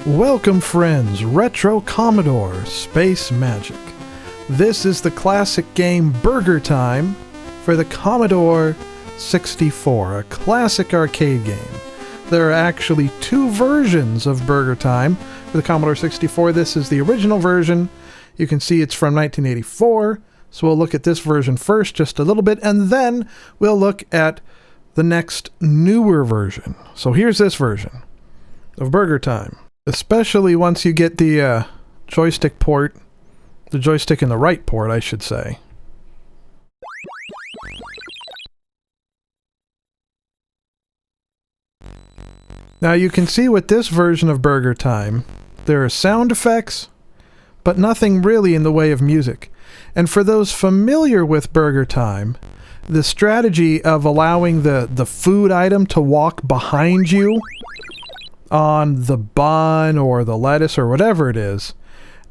Welcome friends, Retro Commodore Space Magic. This is the classic game Burger Time for the Commodore 64, a classic arcade game. There are actually two versions of Burger Time for the Commodore 64. This is the original version. You can see it's from 1984, so we'll look at this version first just a little bit, and then we'll look at the next newer version. So here's this version of Burger Time. Especially once you get the joystick port, the joystick in the right port, I should say. Now you can see with this version of Burger Time, there are sound effects, but nothing really in the way of music. And for those familiar with Burger Time, the strategy of allowing the food item to walk behind you on the bun or the lettuce or whatever it is,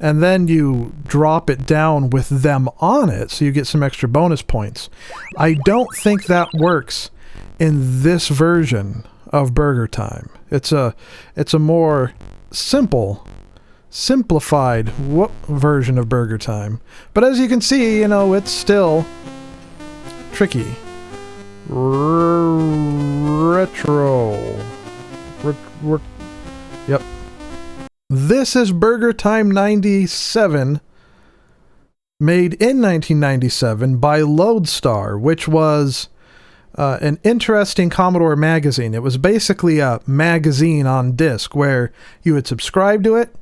and then you drop it down with them on it so you get some extra bonus points. I don't think that works in this version of Burger Time. It's a more simplified version of Burger Time. But as you can see, you know, it's still tricky. Retro. Yep. This is Burger Time 97, made in 1997 by Lodestar, which was an interesting Commodore magazine. It was basically a magazine on disc where you would subscribe to it,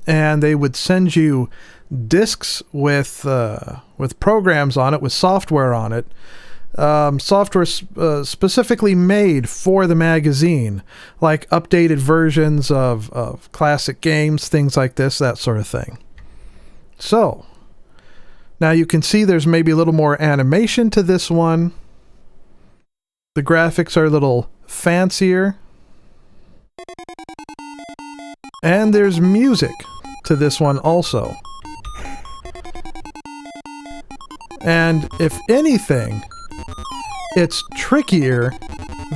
and they would send you discs with programs on it, with software on it. Software specifically made for the magazine, like updated versions of classic games, things like this, that sort of thing. So, now you can see there's maybe a little more animation to this one. The graphics are a little fancier. And there's music to this one also. And if anything, it's trickier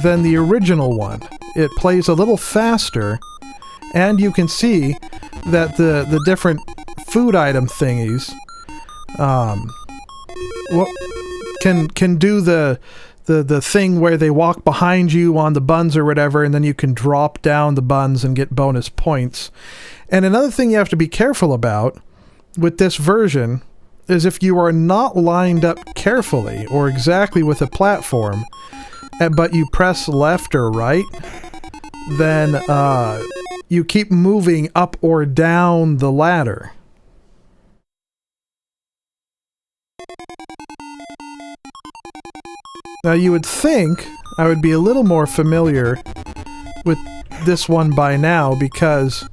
than the original one. It plays a little faster, and you can see that the different food item thingies can do the thing where they walk behind you on the buns or whatever, and then you can drop down the buns and get bonus points. And another thing you have to be careful about with this version is if you are not lined up carefully or exactly with a platform, but you press left or right, then you keep moving up or down the ladder. Now you would think I would be a little more familiar with this one by now, because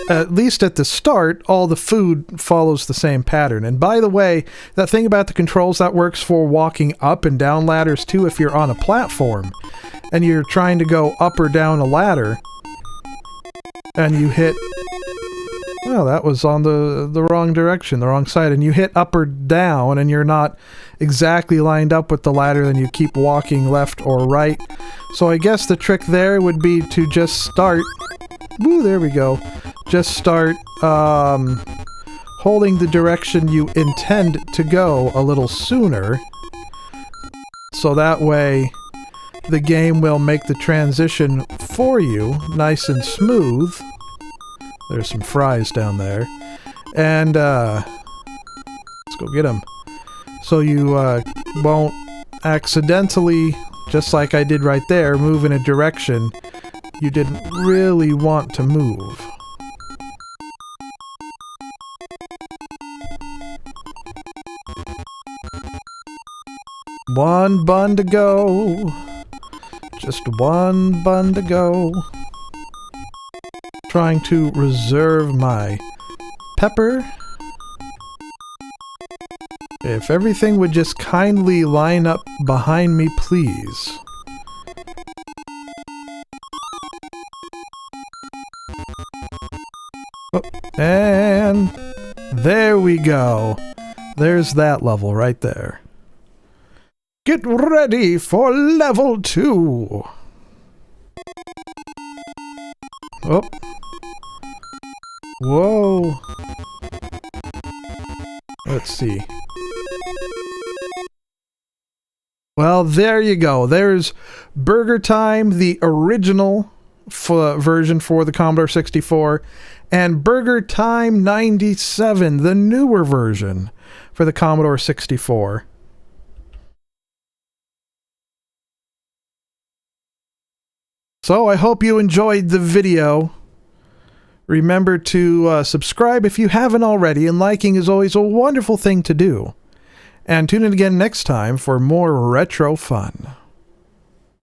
at least at the start, all the food follows the same pattern. And by the way, that thing about the controls, that works for walking up and down ladders too. If you're on a platform and you're trying to go up or down a ladder and you hit, well, that was on the wrong direction, the wrong side, and you hit up or down and you're not exactly lined up with the ladder, then you keep walking left or right. So I guess the trick there would be to just start, woo, there we go, just start holding the direction you intend to go a little sooner, so that way the game will make the transition for you nice and smooth. There's some fries down there, and let's go get them. So you won't accidentally, just like I did right there, move in a direction you didn't really want to move. One bun to go. Just one bun to go. Trying to reserve my pepper. If everything would just kindly line up behind me, please. Oh, and there we go. There's that level right there. Get ready for level 2. Oh. Whoa. Let's see. Well, there you go. There's Burger Time, the original version for the Commodore 64, and Burger Time 97, the newer version for the Commodore 64. So I hope you enjoyed the video. Remember to subscribe if you haven't already, and liking is always a wonderful thing to do. And tune in again next time for more retro fun.